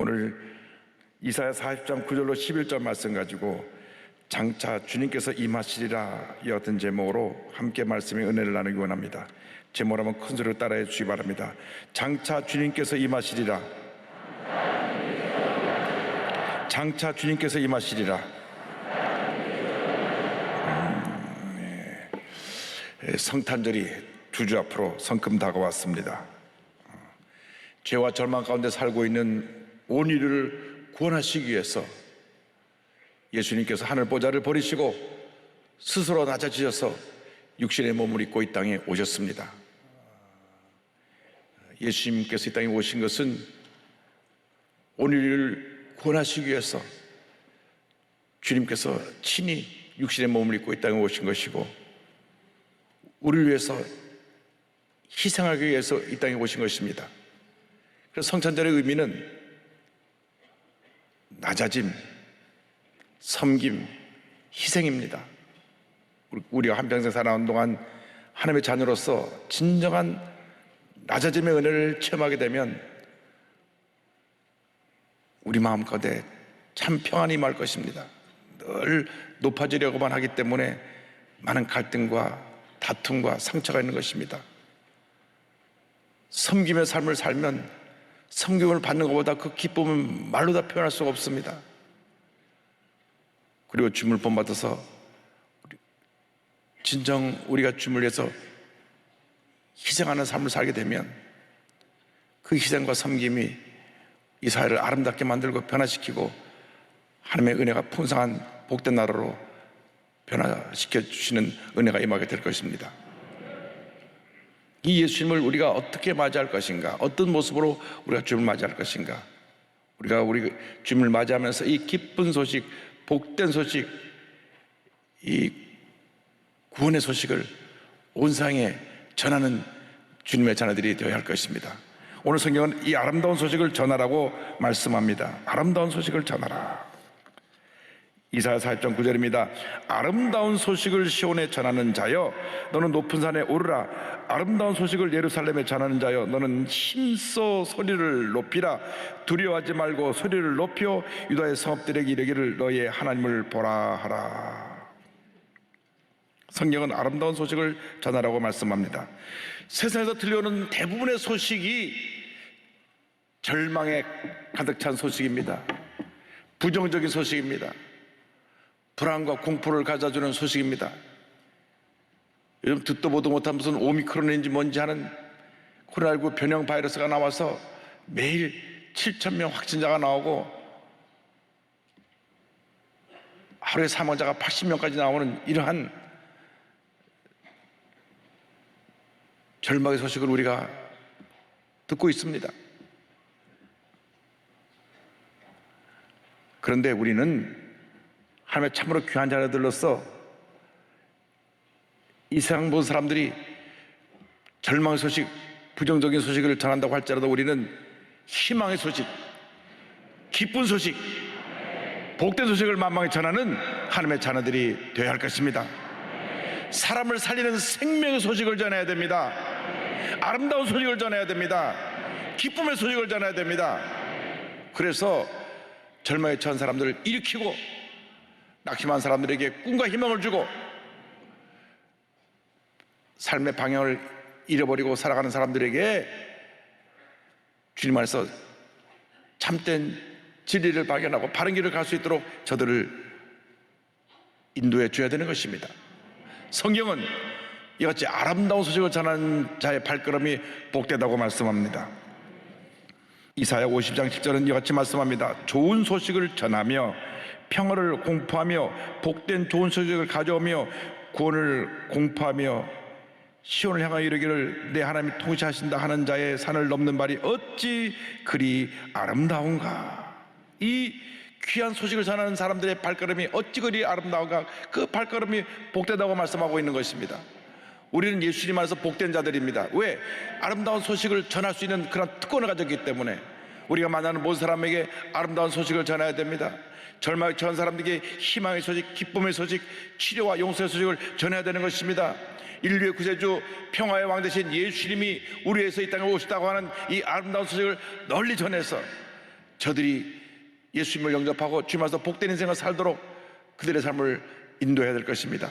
오늘 이사야 40장 9절로 11절 말씀 가지고 장차 주님께서 임하시리라 이 같은 제목으로 함께 말씀의 은혜를 나누기 원합니다. 제목을 한번 큰 소리로 따라해 주시기 바랍니다. 장차 주님께서 임하시리라. 장차 주님께서 임하시리라. 성탄절이 두 주 앞으로 성큼 다가왔습니다. 죄와 절망 가운데 살고 있는 온 인류를 구원하시기 위해서 예수님께서 하늘 보좌를 버리시고 스스로 낮아지셔서 육신의 몸을 입고 이 땅에 오셨습니다. 예수님께서 이 땅에 오신 것은 온 인류를 구원하시기 위해서 주님께서 친히 육신의 몸을 입고 이 땅에 오신 것이고, 우리를 위해서 희생하기 위해서 이 땅에 오신 것입니다. 그래서 성탄절의 의미는 낮아짐, 섬김, 희생입니다. 우리가 한평생 살아온 동안 하나님의 자녀로서 진정한 낮아짐의 은혜를 체험하게 되면 우리 마음 가운데 참 평안이 임할 것입니다. 늘 높아지려고만 하기 때문에 많은 갈등과 다툼과 상처가 있는 것입니다. 섬김의 삶을 살면 섬김을 받는 것보다 그 기쁨은 말로 다 표현할 수가 없습니다. 그리고 주님을 본받아서 진정 우리가 주님을 위해서 희생하는 삶을 살게 되면 그 희생과 섬김이 이 사회를 아름답게 만들고 변화시키고 하나님의 은혜가 풍성한 복된 나라로 변화시켜 주시는 은혜가 임하게 될 것입니다. 이 예수님을 우리가 어떻게 맞이할 것인가, 어떤 모습으로 우리가 주님을 맞이할 것인가, 우리가 우리 주님을 맞이하면서 이 기쁜 소식, 복된 소식, 이 구원의 소식을 온 세상에 전하는 주님의 자녀들이 되어야 할 것입니다. 오늘 성경은 이 아름다운 소식을 전하라고 말씀합니다. 아름다운 소식을 전하라. 이사야 40장 9절입니다. 아름다운 소식을 시온에 전하는 자여 너는 높은 산에 오르라. 아름다운 소식을 예루살렘에 전하는 자여 너는 힘써 소리를 높이라. 두려워하지 말고 소리를 높여 유다의 성읍들에게 이르기를 너희의 하나님을 보라 하라. 성경은 아름다운 소식을 전하라고 말씀합니다. 세상에서 들려오는 대부분의 소식이 절망에 가득 찬 소식입니다. 부정적인 소식입니다. 불안과 공포를 가져주는 소식입니다. 요즘 듣도 보도 못한 무슨 오미크론인지 뭔지 하는 코로나19 변형 바이러스가 나와서 매일 7,000명 확진자가 나오고 하루에 사망자가 80명까지 나오는 이러한 절망의 소식을 우리가 듣고 있습니다. 그런데 우리는 하나님의 참으로 귀한 자녀들로서 이 세상 모든 사람들이 절망의 소식, 부정적인 소식을 전한다고 할지라도 우리는 희망의 소식, 기쁜 소식, 복된 소식을 만방에 전하는 하나님의 자녀들이 되어야 할 것입니다. 사람을 살리는 생명의 소식을 전해야 됩니다. 아름다운 소식을 전해야 됩니다. 기쁨의 소식을 전해야 됩니다. 그래서 절망에 처한 사람들을 일으키고 낙심한 사람들에게 꿈과 희망을 주고 삶의 방향을 잃어버리고 살아가는 사람들에게 주님 안에서 참된 진리를 발견하고 바른 길을 갈 수 있도록 저들을 인도해 줘야 되는 것입니다. 성경은 이같이 아름다운 소식을 전하는 자의 발걸음이 복되다고 말씀합니다. 이사야 50장 10절은 이같이 말씀합니다. 좋은 소식을 전하며 평화를 공포하며 복된 좋은 소식을 가져오며 구원을 공포하며 시온을 향하여 이르기를 내 하나님이 통치하신다 하는 자의 산을 넘는 발이 어찌 그리 아름다운가. 이 귀한 소식을 전하는 사람들의 발걸음이 어찌 그리 아름다운가. 그 발걸음이 복되다고 말씀하고 있는 것입니다. 우리는 예수님 안에서 복된 자들입니다. 왜? 아름다운 소식을 전할 수 있는 그런 특권을 가졌기 때문에 우리가 만나는 모든 사람에게 아름다운 소식을 전해야 됩니다. 절망에 처한 사람들에게 희망의 소식, 기쁨의 소식, 치료와 용서의 소식을 전해야 되는 것입니다. 인류의 구세주, 평화의 왕 되신 예수님이 우리 위해서 이 땅에 오셨다고 하는 이 아름다운 소식을 널리 전해서 저들이 예수님을 영접하고 주님 안에서 복된 인생을 살도록 그들의 삶을 인도해야 될 것입니다.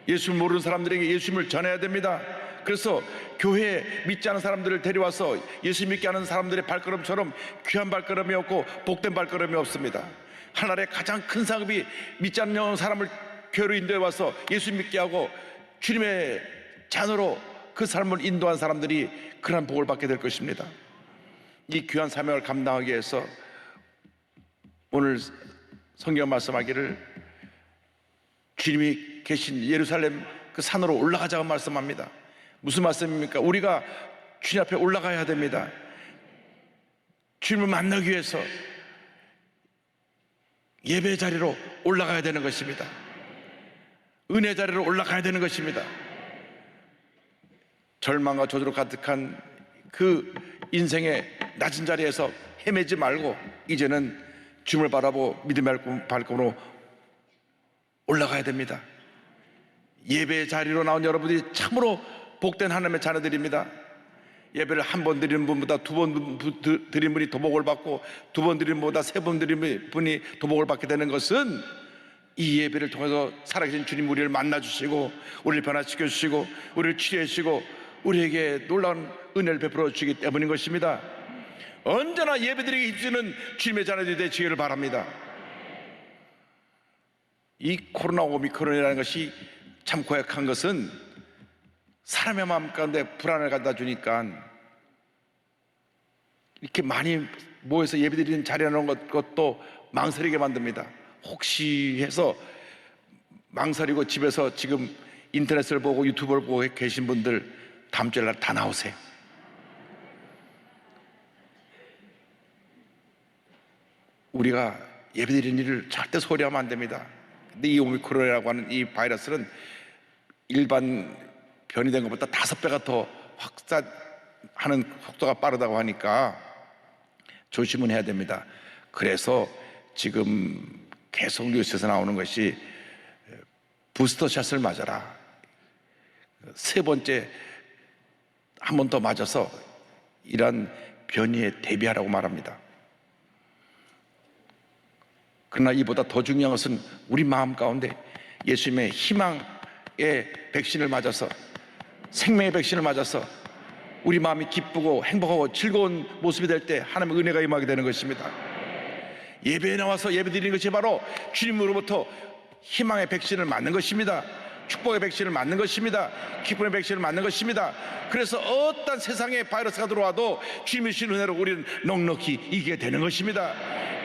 예수를 모르는 사람들에게 예수님을 전해야 됩니다. 그래서 교회에 믿지 않은 사람들을 데려와서 예수 믿게 하는 사람들의 발걸음처럼 귀한 발걸음이 없고 복된 발걸음이 없습니다. 하나님의 가장 큰 사업이 믿지 않는 사람을 교회로 인도해 와서 예수 믿게 하고 주님의 자녀로 그 삶을 인도한 사람들이 그런 복을 받게 될 것입니다. 이 귀한 사명을 감당하기 위해서 오늘 성경 말씀하기를 주님이 계신 예루살렘 그 산으로 올라가자고 말씀합니다. 무슨 말씀입니까? 우리가 주님 앞에 올라가야 됩니다. 주님을 만나기 위해서 예배 자리로 올라가야 되는 것입니다. 은혜 자리로 올라가야 되는 것입니다. 절망과 저주로 가득한 그 인생의 낮은 자리에서 헤매지 말고 이제는 주님을 바라보고 믿음의 발걸음으로 올라가야 됩니다. 예배 자리로 나온 여러분들이 참으로 복된 하나님의 자녀들입니다. 예배를 한 번 드리는 분보다 두 번 드리는 분이 도복을 받고 두 번 드리는 분보다 세 번 드리는 분이 도복을 받게 되는 것은 이 예배를 통해서 살아계신 주님 우리를 만나주시고 우리를 변화시켜 주시고 우리를 치유해 주시고 우리에게 놀라운 은혜를 베풀어 주시기 때문인 것입니다. 언제나 예배드리기 힘쓰는 주님의 자녀들이 되시기를 바랍니다. 이 코로나 오미크론이라는 것이 참 고약한 것은 사람의 마음 가운데 불안을 갖다 주니까 이렇게 많이 모여서 예배드리는 자리라는 것도 망설이게 만듭니다. 혹시 해서 망설이고 집에서 지금 인터넷을 보고 유튜브를 보고 계신 분들 다음 주에 다 나오세요. 우리가 예배드리는 일을 절대 소홀히하면 안 됩니다. 근데 이 오미크론이라고 하는 이 바이러스는 일반 변이된 것보다 5배가 더 확산하는 속도가 빠르다고 하니까 조심은 해야 됩니다. 그래서 지금 계속 뉴스에서 나오는 것이 부스터샷을 맞아라. 세 번째 한 번 더 맞아서 이런 변이에 대비하라고 말합니다. 그러나 이보다 더 중요한 것은 우리 마음 가운데 예수님의 희망의 백신을 맞아서 생명의 백신을 맞아서 우리 마음이 기쁘고 행복하고 즐거운 모습이 될 때 하나님의 은혜가 임하게 되는 것입니다. 예배에 나와서 예배드리는 것이 바로 주님으로부터 희망의 백신을 맞는 것입니다. 축복의 백신을 맞는 것입니다. 기쁨의 백신을 맞는 것입니다. 그래서 어떤 세상에 바이러스가 들어와도 주님의 신 은혜로 우리는 넉넉히 이기게 되는 것입니다.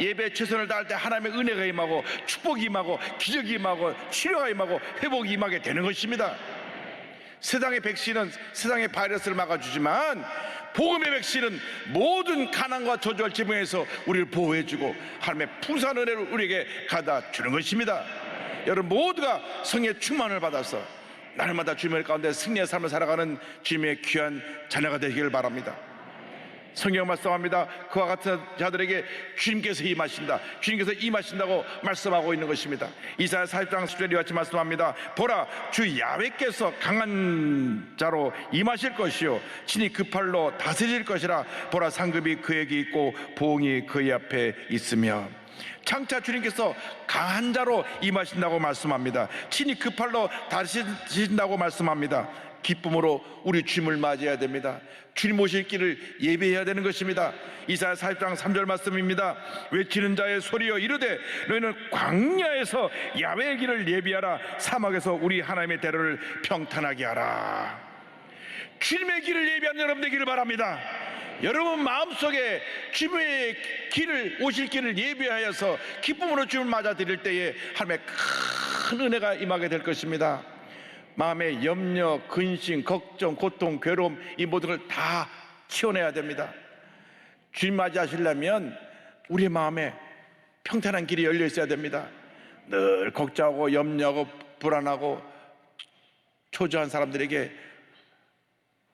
예배에 최선을 다할 때 하나님의 은혜가 임하고 축복이 임하고 기적이 임하고 치료가 임하고 회복이 임하게 되는 것입니다. 세상의 백신은 세상의 바이러스를 막아주지만 복음의 백신은 모든 가난과 저주할 지붕에서 우리를 보호해주고 하나님의 풍성한 은혜를 우리에게 가다 주는 것입니다. 여러분 모두가 성령의 충만을 받아서 날마다 주님의 가운데 승리의 삶을 살아가는 주님의 귀한 자녀가 되기를 바랍니다. 성경 말씀합니다. 그와 같은 자들에게 주님께서 임하신다. 주님께서 임하신다고 말씀하고 있는 것입니다. 이사야 40장 10절에 같이 말씀합니다. 보라, 주 야훼께서 강한 자로 임하실 것이요 친히 그 팔로 다스릴 것이라. 보라, 상급이 그에게 있고 보응이 그의 앞에 있으며. 장차 주님께서 강한 자로 임하신다고 말씀합니다. 친히 그 팔로 다스리신다고 말씀합니다. 기쁨으로 우리 주님을 맞이해야 됩니다. 주님 오실 길을 예배해야 되는 것입니다. 이사야 40장 3절 말씀입니다. 외치는 자의 소리여 이르되 너희는 광야에서 야훼의 길을 예비하라. 사막에서 우리 하나님의 대로를 평탄하게 하라. 주님의 길을 예비하는 여러분 되기를 바랍니다. 여러분 마음속에 주님의 길을 오실 길을 예비하여서 기쁨으로 주님을 맞아드릴 때에 하나님의 큰 은혜가 임하게 될 것입니다. 마음의 염려, 근심, 걱정, 고통, 괴로움 이 모든 걸 다 치워내야 됩니다. 주님 맞이하시려면 우리의 마음에 평탄한 길이 열려 있어야 됩니다. 늘 걱정하고 염려하고 불안하고 초조한 사람들에게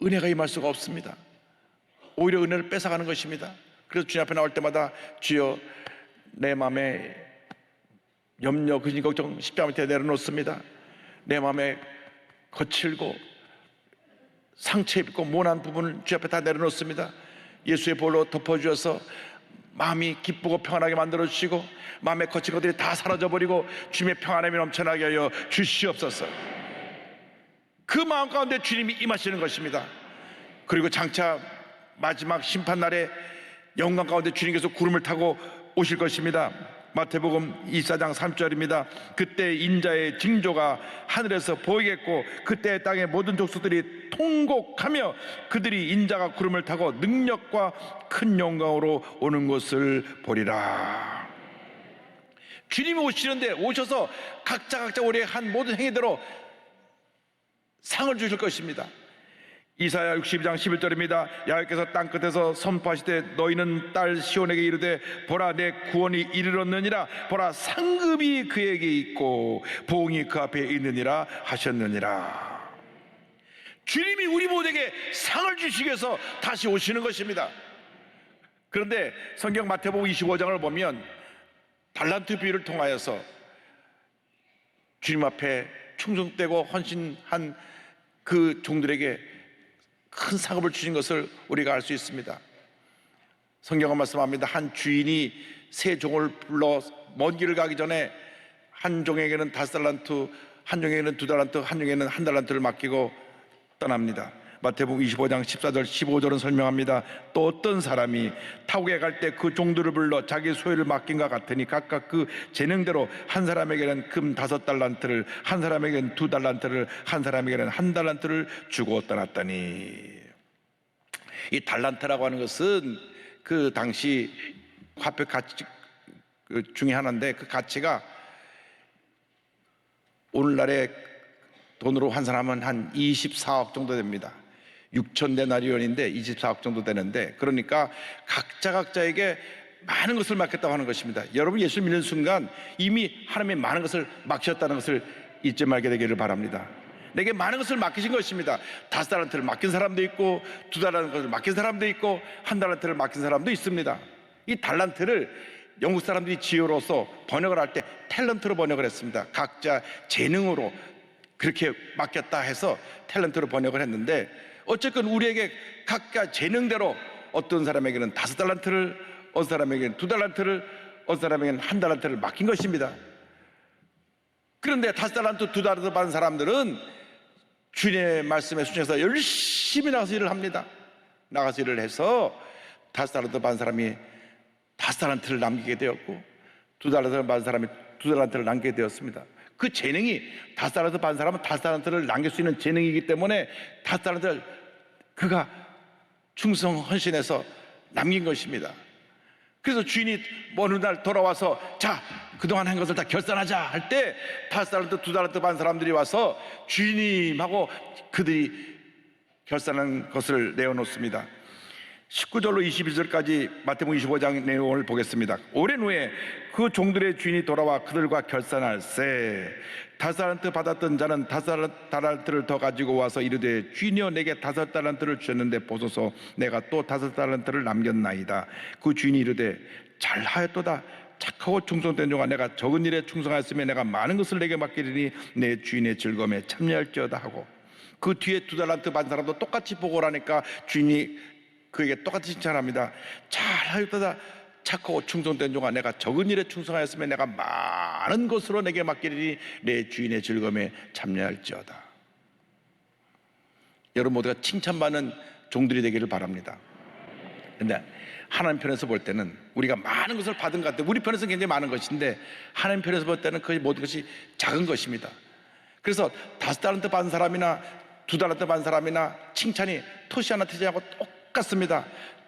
은혜가 임할 수가 없습니다. 오히려 은혜를 뺏어가는 것입니다. 그래서 주님 앞에 나올 때마다 주여 내 마음에 염려, 근심, 걱정 십자가 밑에 내려놓습니다. 내 마음에 거칠고 상처 입고 모난 부분을 주 앞에 다 내려놓습니다. 예수의 볼로 덮어주어서 마음이 기쁘고 평안하게 만들어 주시고 마음에 거친 것들이 다 사라져 버리고 주님의 평안함이 넘쳐나게 하여 주시옵소서. 그 마음 가운데 주님이 임하시는 것입니다. 그리고 장차 마지막 심판날에 영광 가운데 주님께서 구름을 타고 오실 것입니다. 마태복음 24장 3절입니다. 그때 인자의 징조가 하늘에서 보이겠고 그때 땅의 모든 족속들이 통곡하며 그들이 인자가 구름을 타고 능력과 큰 영광으로 오는 것을 보리라. 주님이 오시는데 오셔서 각자 우리의 한 모든 행위대로 상을 주실 것입니다. 이사야 62장 11절입니다. 야훼께서 땅끝에서 선포하시되 너희는 딸 시온에게 이르되 보라 내 구원이 이르렀느니라. 보라 상급이 그에게 있고 보응이 그 앞에 있느니라 하셨느니라. 주님이 우리 모두에게 상을 주시기 위해서 다시 오시는 것입니다. 그런데 성경 마태복음 25장을 보면 달란트 비유를 통하여서 주님 앞에 충성되고 헌신한 그 종들에게 큰 상급을 주신 것을 우리가 알 수 있습니다. 성경은 말씀합니다. 한 주인이 세 종을 불러 먼 길을 가기 전에 한 종에게는 5달란트, 한 종에게는 2달란트, 한 종에게는 1달란트를 맡기고 떠납니다. 마태복음 25장 14절 15절은 설명합니다. 또 어떤 사람이 타국에 갈 때 그 종들을 불러 자기 소유를 맡긴과 같으니 각각 그 재능대로 한 사람에게는 금 5달란트를, 한 사람에게는 2달란트를, 한 사람에게는 1달란트를 주고 떠났더니. 이 달란트라고 하는 것은 그 당시 화폐 가치 중에 하나인데 그 가치가 오늘날의 돈으로 환산하면 한 24억 정도 됩니다. 6,000데나리온인데 24억 정도 되는데, 그러니까 각자에게 많은 것을 맡겼다고 하는 것입니다. 여러분 예수를 믿는 순간 이미 하나님이 많은 것을 맡기셨다는 것을 잊지 말게 되기를 바랍니다. 내게 많은 것을 맡기신 것입니다. 5달란트를 맡긴 사람도 있고 2달란트를 맡긴 사람도 있고 1달란트를 맡긴 사람도 있습니다. 이 달란트를 영국 사람들이 지혜로서 번역을 할 때 탤런트로 번역을 했습니다. 각자 재능으로 그렇게 맡겼다 해서 탤런트로 번역을 했는데, 어쨌든 우리에게 각자 재능대로 어떤 사람에게는 5달란트를, 어떤 사람에게는 2달란트를, 어떤 사람에게는 1달란트를 맡긴 것입니다. 그런데 5달란트, 2달란트 받은 사람들은 주님의 말씀에 순종해서 열심히 나가서 일을 합니다. 나가서 일을 해서 5달란트 받은 사람이 5달란트를 남기게 되었고 2달란트를 받은 사람이 2달란트를 남기게 되었습니다. 그 재능이 5달란트 받은 사람은 5달란트를 남길 수 있는 재능이기 때문에 5달란트를 그가 충성 헌신해서 남긴 것입니다. 그래서 주인이 어느 날 돌아와서 자, 그동안 한 것을 다 결산하자 할 때 5달란트, 2달란트 받은 사람들이 와서 주인님하고 그들이 결산한 것을 내어놓습니다. 19절로 22절까지 마태복음 25장 내용을 보겠습니다. 오랜 후에 그 종들의 주인이 돌아와 그들과 결산할세 5달란트 받았던 자는 5달란트를 더 가지고 와서 이르되 주인이여 내게 5달란트를 주셨는데 보소서 내가 또 5달란트를 남겼나이다. 그 주인이 이르되 잘하였도다 착하고 충성된 종아 내가 적은 일에 충성하였으면 내가 많은 것을 내게 맡기리니 내 주인의 즐거움에 참여할지어다 하고, 그 뒤에 2달란트 받은 사람도 똑같이 보고를 하니까 주인이 그에게 똑같이 칭찬합니다. 잘하였도다 착하고 충성된 종아 내가 적은 일에 충성하였으면 내가 많은 것으로 내게 맡기리니 내 주인의 즐거움에 참여할지어다. 여러분 모두가 칭찬받는 종들이 되기를 바랍니다. 근데 하나님 편에서 볼 때는 우리가 많은 것을 받은 것 같아요. 우리 편에서는 굉장히 많은 것인데 하나님 편에서 볼 때는 그 모든 것이 작은 것입니다. 그래서 5달란트 받은 사람이나 2달란트 받은 사람이나 칭찬이 토시 하나 트지 않고 똑같습니다.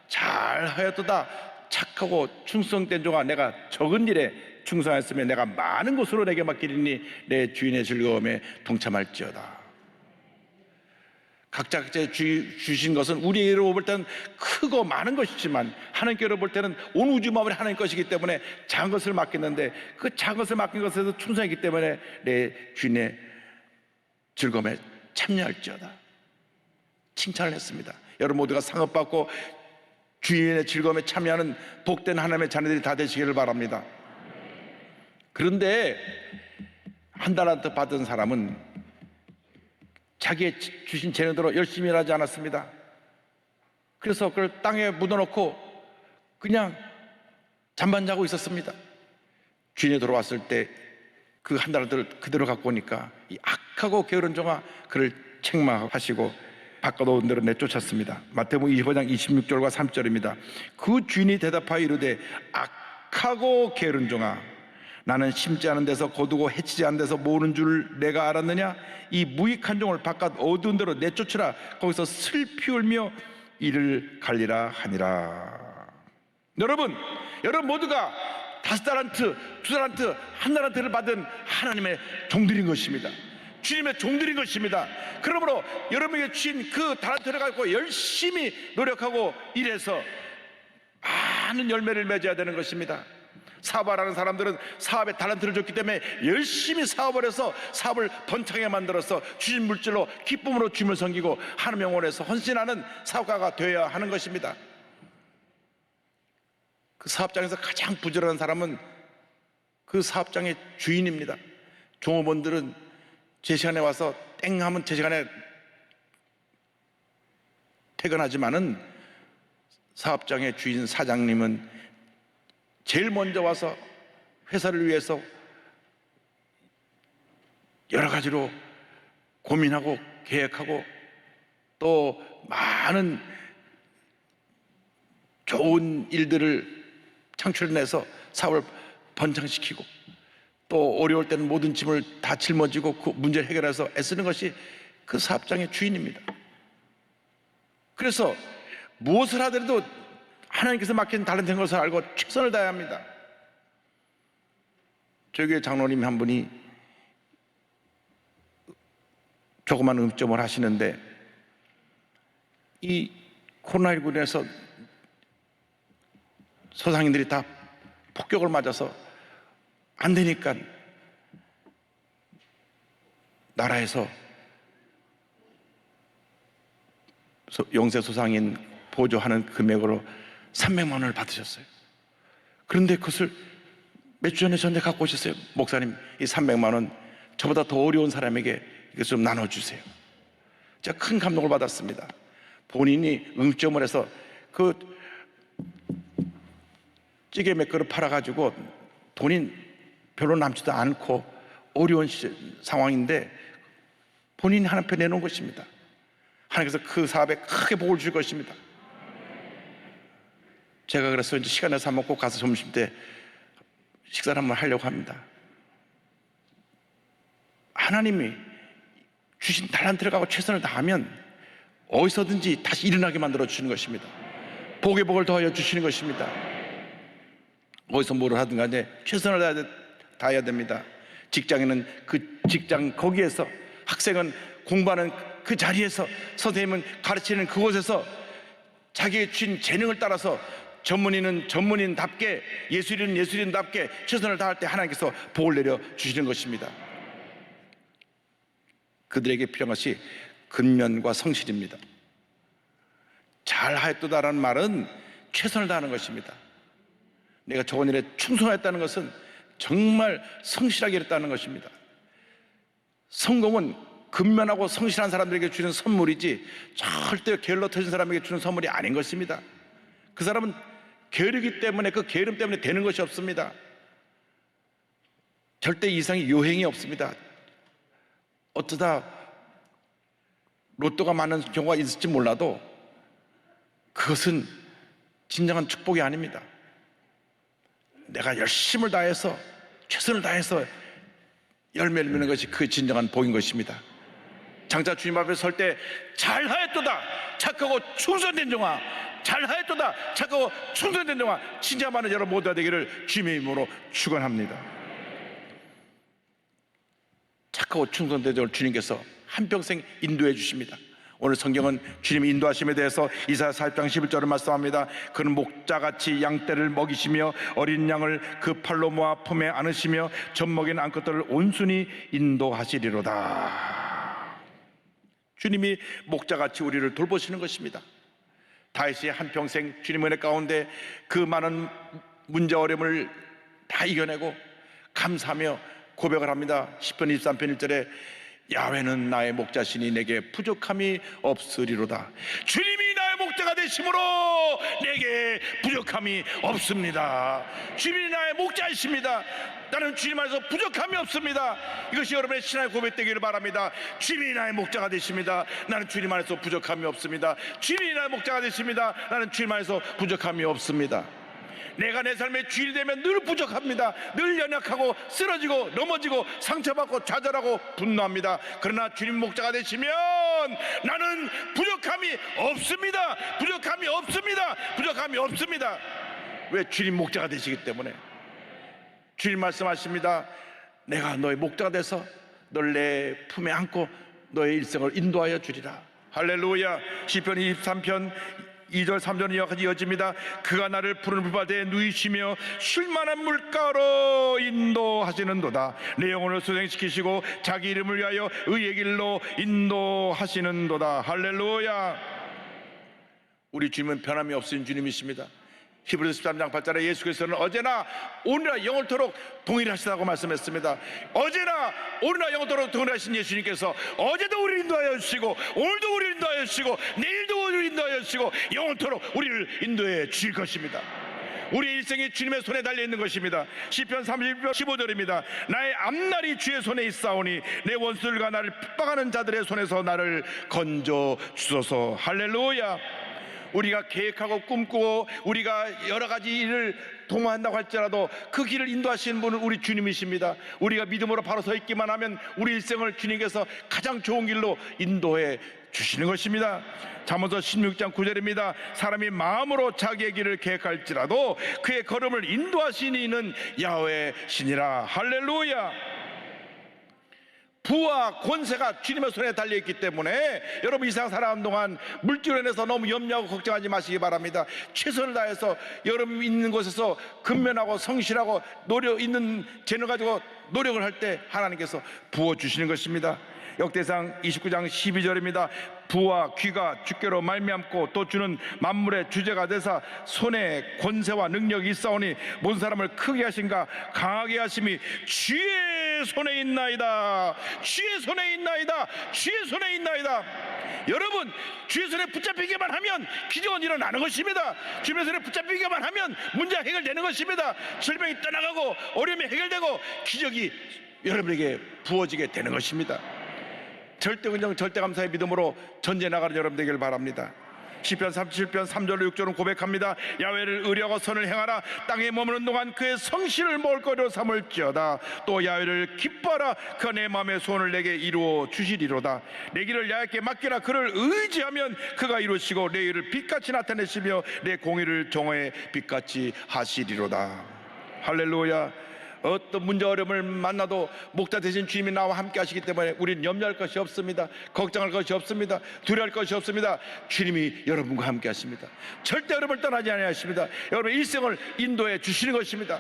잘하였도다 착하고 충성된 종아 내가 적은 일에 충성하였으면 내가 많은 것으로 내게 맡기리니 내 주인의 즐거움에 동참할지어다. 각자 주신 것은 우리로 볼 때는 크고 많은 것이지만 하나님께로 볼 때는 온 우주 만물이 하나님 것이기 때문에 작은 것을 맡겼는데 그 작은 것을 맡긴 것에서 충성했기 때문에 내 주인의 즐거움에 참여할지어다 칭찬을 했습니다. 여러분 모두가 상업받고 주인의 즐거움에 참여하는 복된 하나님의 자녀들이 다 되시기를 바랍니다. 그런데 1달란트 받은 사람은 자기의 주신 재능대로 열심히 일하지 않았습니다. 그래서 그걸 땅에 묻어놓고 그냥 잠만 자고 있었습니다. 주인이 돌아왔을 때 그 한 달러를 그대로 갖고 오니까 이 악하고 게으른 종아 그를 책망하시고 바꿔놓은 대로 내쫓았습니다. 마태복음 25장 26절과 30절입니다. 그 주인이 대답하여 이르되 악하고 게으른 종아, 나는 심지 않은 데서 거두고 해치지 않은 데서 모으는 줄 내가 알았느냐? 이 무익한 종을 바깥 어두운 데로 내쫓으라. 거기서 슬피 울며 이를 갈리라 하니라. 여러분 모두가 5달란트, 2달란트, 1달란트를 받은 하나님의 종들인 것입니다. 주님의 종들인 것입니다. 그러므로 여러분에게 주신 그 달란트를 갖고 열심히 노력하고 일해서 많은 열매를 맺어야 되는 것입니다. 사업하라는 사람들은 사업에 달란트를 줬기 때문에 열심히 사업을 해서 사업을 번창하게 만들어서 주신 물질로 기쁨으로 주님을 섬기고 하나님 영혼에서 헌신하는 사업가가 되어야 하는 것입니다. 그 사업장에서 가장 부지런한 사람은 그 사업장의 주인입니다. 종업원들은 제 시간에 와서 땡 하면 제 시간에 퇴근하지만은 사업장의 주인 사장님은 제일 먼저 와서 회사를 위해서 여러 가지로 고민하고 계획하고 또 많은 좋은 일들을 창출해내서 사업을 번창시키고 또 어려울 때는 모든 짐을 다 짊어지고 그 문제를 해결해서 애쓰는 것이 그 사업장의 주인입니다. 그래서 무엇을 하더라도 하나님께서 맡긴 달란트인 것을 알고 최선을 다해야 합니다. 저희 교회 장로님 한 분이 조그만 음점을 하시는데 이 코로나19로 인해서 소상인들이 다 폭격을 맞아서 안 되니까 나라에서 영세 소상인 보조하는 금액으로 300만 원을 받으셨어요. 그런데 그것을 몇 주 전에 저한테 갖고 오셨어요. 목사님, 이 300만 원 저보다 더 어려운 사람에게 이것 좀 나눠주세요. 제가 큰 감동을 받았습니다. 본인이 응점을 해서 그 찌개 몇 그릇 팔아가지고 돈이 별로 남지도 않고 어려운 상황인데 본인이 하나님 내놓은 것입니다. 하나님께서 그 사업에 크게 복을 줄 것입니다. 제가 그래서 이제 시간 내서 한번 꼭 가서 점심 때 식사를 한번 하려고 합니다. 하나님이 주신 달란트를 갖고 최선을 다하면 어디서든지 다시 일어나게 만들어 주시는 것입니다. 복의 복을 더하여 주시는 것입니다. 어디서 뭐를 하든 간에 최선을 다해야 됩니다. 직장에는 그 직장 거기에서, 학생은 공부하는 그 자리에서, 선생님은 가르치는 그곳에서 자기의 주신 재능을 따라서 전문인은 전문인답게, 예술인은 예술인답게 최선을 다할 때 하나님께서 복을 내려 주시는 것입니다. 그들에게 필요한 것이 근면과 성실입니다. 잘하였도다라는 말은 최선을 다하는 것입니다. 내가 좋은 일에 충성하였다는 것은 정말 성실하게 했다는 것입니다. 성공은 근면하고 성실한 사람들에게 주는 선물이지 절대 게을러 터진 사람에게 주는 선물이 아닌 것입니다. 그 사람은 게으르기 때문에, 그 게으름 때문에 되는 것이 없습니다. 절대 이상의 요행이 없습니다. 어쩌다 로또가 많은 경우가 있을지 몰라도 그것은 진정한 축복이 아닙니다. 내가 열심을 다해서, 최선을 다해서 열매를 맺는 것이 그 진정한 복인 것입니다. 장차 주님 앞에 설 때 잘하였도다 착하고 충성된 종아, 잘하였도다 착하고 충성된 종아, 진짜 많은 여러분 모두가 되기를 주님의 이름으로 축원합니다. 착하고 충성된 종을 주님께서 한평생 인도해 주십니다. 오늘 성경은 주님의 인도하심에 대해서 이사야 40장 11절을 말씀합니다. 그는 목자같이 양떼를 먹이시며 어린 양을 그 팔로 모아 품에 안으시며 젖먹이는 암컷들을 온순히 인도하시리로다. 주님이 목자같이 우리를 돌보시는 것입니다. 다윗이 한평생 주님 은혜 가운데 그 많은 문제 어려움을 다 이겨내고 감사하며 고백을 합니다. 10편 23편 1절에 야훼는 나의 목자시니 내게 부족함이 없으리로다. 주님이 나의 나의 목자가 되심으로 내게 부족함이 없습니다. 주님이 나의 목자이십니다. 나는 주님 안에서 부족함이 없습니다. 이것이 여러분의 신앙의 고백되기를 바랍니다. 주님이 나의 목자가 되십니다. 나는 주님 안에서 부족함이 없습니다. 주님이 나의 목자가 되십니다. 나는 주님 안에서 부족함이 없습니다. 내가 내 삶의 주인이 되면 늘 부족합니다. 늘 연약하고 쓰러지고 넘어지고 상처받고 좌절하고 분노합니다. 그러나 주님 목자가 되시면 나는 부족함이 없습니다. 부족함이 없습니다. 부족함이 없습니다. 왜? 주님 목자가 되시기 때문에. 주님 말씀하십니다. 내가 너의 목자가 돼서 널 내 품에 안고 너의 일생을 인도하여 주리라. 할렐루야. 시편 23편 2절 3절이 이어집니다. 그가 나를 푸른 불바다에 누이시며 쉴만한 물가로 인도하시는도다. 내 영혼을 소생시키시고 자기 이름을 위하여 의의 길로 인도하시는도다. 할렐루야. 우리 주님은 변함이 없으신 주님이십니다. 히브리서 13장 8절에 예수께서는 어제나 오늘나 영원토록 동일하시다고 말씀했습니다. 어제나 오늘나 영원토록 동일하신 예수님께서 어제도 우리를 인도하여 주시고 오늘도 우리를 인도하여 주시고 내일도 우리를 인도하여 주시고 영원토록 우리를 인도해 주실 것입니다. 우리의 일생이 주님의 손에 달려있는 것입니다. 시편 31편 15절입니다. 나의 앞날이 주의 손에 있사오니 내 원수들과 나를 핍박하는 자들의 손에서 나를 건져 주소서. 할렐루야. 우리가 계획하고 꿈꾸고 우리가 여러 가지 일을 도모한다고 할지라도 그 길을 인도하시는 분은 우리 주님이십니다. 우리가 믿음으로 바로 서 있기만 하면 우리 일생을 주님께서 가장 좋은 길로 인도해 주시는 것입니다. 잠언서 16장 9절입니다. 사람이 마음으로 자기의 길을 계획할지라도 그의 걸음을 인도하시는 이는 야훼 신이라. 할렐루야. 부와 권세가 주님의 손에 달려있기 때문에 여러분 이 세상 살아가는 동안 물질로 인해서 너무 염려하고 걱정하지 마시기 바랍니다. 최선을 다해서 여러분 있는 곳에서 근면하고 성실하고 노력 있는 재능 가지고 노력을 할 때 하나님께서 부어주시는 것입니다. 역대상 29장 12절입니다. 부와 귀가 주께로 말미암고 또 주는 만물의 주제가 되사 손에 권세와 능력이 있사오니 본 사람을 크게 하신가 강하게 하심이 주의 손에 있나이다. 주의 손에 있나이다. 주의 손에 있나이다. 여러분 주의 손에 붙잡히기만 하면 기적은 일어나는 것입니다. 주의 손에 붙잡히기만 하면 문제가 해결되는 것입니다. 질병이 떠나가고 어려움이 해결되고 기적이 여러분에게 부어지게 되는 것입니다. 절대 긍정 절대 감사의 믿음으로 전제 나가는 여러분 되길 바랍니다. 시편 37편 3절로 6절은 고백합니다. 야훼를 의뢰하고 선을 행하라. 땅에 머무는 동안 그의 성실을 먹을거리로 삼을지어다. 또 야훼를 기뻐하라. 그가 내 마음의 소원을 내게 이루어 주시리로다. 내 길을 야훼께 맡기라. 그를 의지하면 그가 이루시고 내 일을 빛같이 나타내시며 내 공의를 정오에 빛같이 하시리로다. 할렐루야. 어떤 문제 어려움을 만나도 목자 되신 주님이 나와 함께 하시기 때문에 우리는 염려할 것이 없습니다. 걱정할 것이 없습니다. 두려워할 것이 없습니다. 주님이 여러분과 함께 하십니다. 절대 여러분을 떠나지 아니하십니다. 여러분의 일생을 인도해 주시는 것입니다.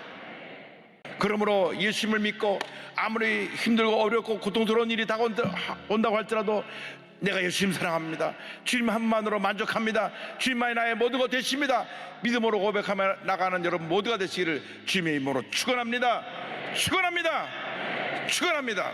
그러므로 예수님을 믿고 아무리 힘들고 어렵고 고통스러운 일이 다가온다고 할지라도 내가 예수님 사랑합니다. 주님 한 분만으로 만족합니다. 주님만이 나의 모든 것 되십니다. 믿음으로 고백하며 나가는 여러분 모두가 되시기를 주님의 이름으로 축원합니다. 축원합니다. 축원합니다.